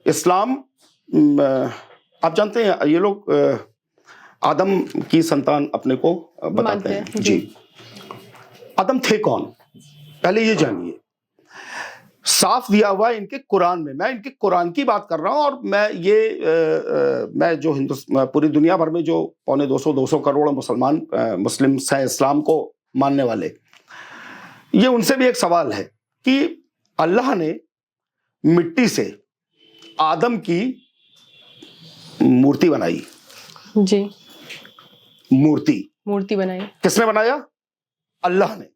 इस्लाम आप जानते हैं ये लोग आदम की संतान अपने को बताते हैं जी। आदम थे कौन, पहले ये जानिए। साफ दिया हुआ है इनके कुरान में, मैं इनके कुरान की बात कर रहा हूं। और मैं जो पूरी दुनिया भर में जो 200 करोड़ मुसलमान मुस्लिम हैं, इस्लाम को मानने वाले, ये उनसे भी एक सवाल है कि अल्लाह ने मिट्टी से आदम की मूर्ति बनाई जी। मूर्ति बनाई, किसने बनाया? अल्लाह ने।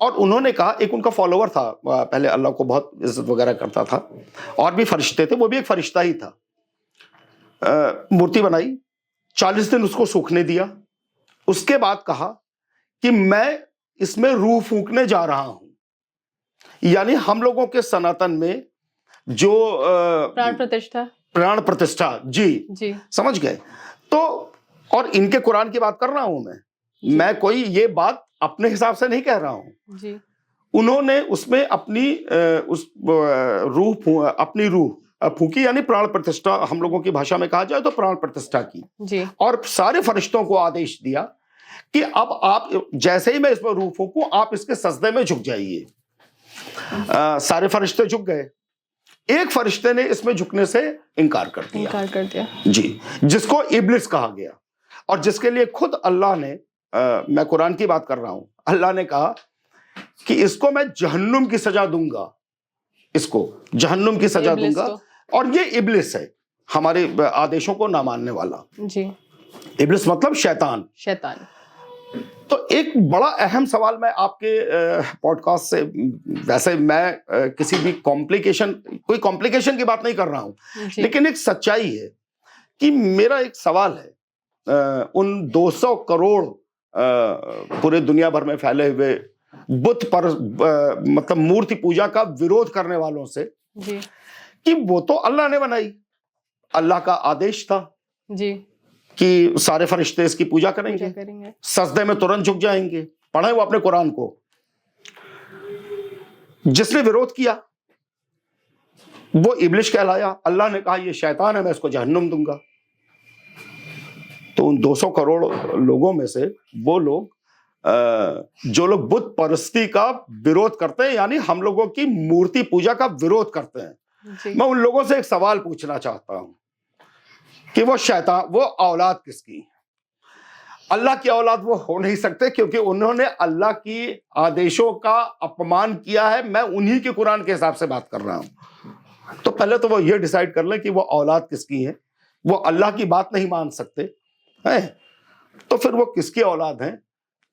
और उन्होंने कहा, एक उनका फॉलोवर था पहले, अल्लाह को बहुत इज्जत वगैरह करता था, और भी फरिश्ते थे, वो भी एक फरिश्ता ही था। मूर्ति बनाई, 40 दिन उसको सूखने दिया, उसके बाद कहा कि मैं इसमें रूह फूंकने जा रहा हूं। यानी हम लोगों के सनातन में जो प्राण प्रतिष्ठा जी समझ गए तो। और इनके कुरान की बात कर रहा हूं मैं कोई ये बात अपने हिसाब से नहीं कह रहा हूं जी। उन्होंने उसमें अपनी रूह फूकी, यानी प्राण प्रतिष्ठा, हम लोगों की भाषा में कहा जाए तो प्राण प्रतिष्ठा की जी। और सारे फरिश्तों को आदेश दिया कि अब आप जैसे ही मैं इसमें रूह फूकूं, आप इसके सजदे में झुक जाइए। सारे फरिश्ते झुक गए, एक फरिश्ते ने इसमें झुकने से इनकार कर दिया जी, जिसको इब्लिस कहा गया, और जिसके लिए खुद अल्लाह ने मैं कुरान की बात कर रहा हूं, अल्लाह ने कहा कि इसको मैं जहन्नुम की सजा दूंगा, इसको जहन्नुम की सजा दूंगा। और ये इब्लिस है, हमारे आदेशों को ना मानने वाला जी। इब्लिस मतलब शैतान। तो एक बड़ा अहम सवाल मैं आपके पॉडकास्ट से, वैसे मैं किसी भी कोई कॉम्प्लिकेशन की बात नहीं कर रहा हूं, लेकिन एक सच्चाई है कि मेरा एक सवाल है उन 200 करोड़ पूरे दुनिया भर में फैले हुए बुत पर मतलब मूर्ति पूजा का विरोध करने वालों से जी। कि वो तो अल्लाह ने बनाई, अल्लाह का आदेश था जी कि सारे फरिश्ते इसकी पूजा करेंगे, सजदे में तुरंत झुक जाएंगे। पढ़े वो अपने कुरान को। जिसने विरोध किया वो इब्लिस कहलाया। अल्लाह ने कहा ये शैतान है, मैं इसको जहन्नुम दूंगा। तो उन 200 करोड़ लोगों में से वो लोग जो लोग बुत परस्ती का विरोध करते हैं, यानी हम लोगों की मूर्ति पूजा का विरोध करते हैं, मैं उन लोगों से एक सवाल पूछना चाहता हूं कि वो शैतान, वो औलाद किसकी? अल्लाह की औलाद वो हो नहीं सकते, क्योंकि उन्होंने अल्लाह की आदेशों का अपमान किया है। मैं उन्हीं के कुरान के हिसाब से बात कर रहा हूं। तो पहले तो वो ये डिसाइड कर लें कि वो औलाद किसकी है। वो अल्लाह की बात नहीं मान सकते हैं, तो फिर वो किसकी औलाद हैं?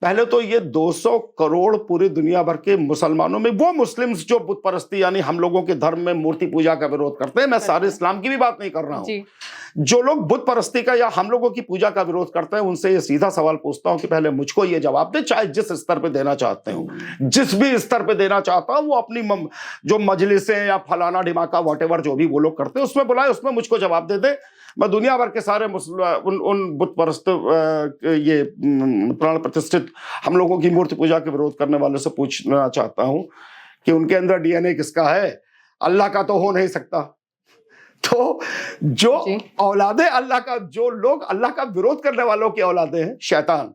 पहले तो ये 200 करोड़ पूरी दुनिया भर के मुसलमानों में, वो मुस्लिम्स जो बुत परस्ती यानी हम लोगों के धर्म में मूर्ति पूजा का विरोध करते हैं, मैं सारे इस्लाम की भी बात नहीं कर रहा हूं, जो लोग बुत परस्ती का या हम लोगों की पूजा का विरोध करते हैं, उनसे ये सीधा सवाल पूछता हूं कि पहले मुझको ये जवाब दे, चाहे जिस स्तर पे देना चाहते हो, जिस भी स्तर पे देना चाहता हूं, वो अपनी जो मजलिसें या फलाना ढिमाका व्हाटएवर जो भी वो लोग करते हैं उसमें बुलाए, उसमें मुझको जवाब दे दे। मैं दुनिया भर के सारे उन बुत परस्त ये प्राण प्रतिष्ठित हम लोगों की मूर्ति पूजा के विरोध करने वालों से पूछना चाहता हूं कि उनके अंदर डीएनए किसका है? अल्लाह का तो हो नहीं सकता। तो जो औलादे अल्लाह का, जो लोग अल्लाह का विरोध करने वालों की औलादे हैं, शैतान,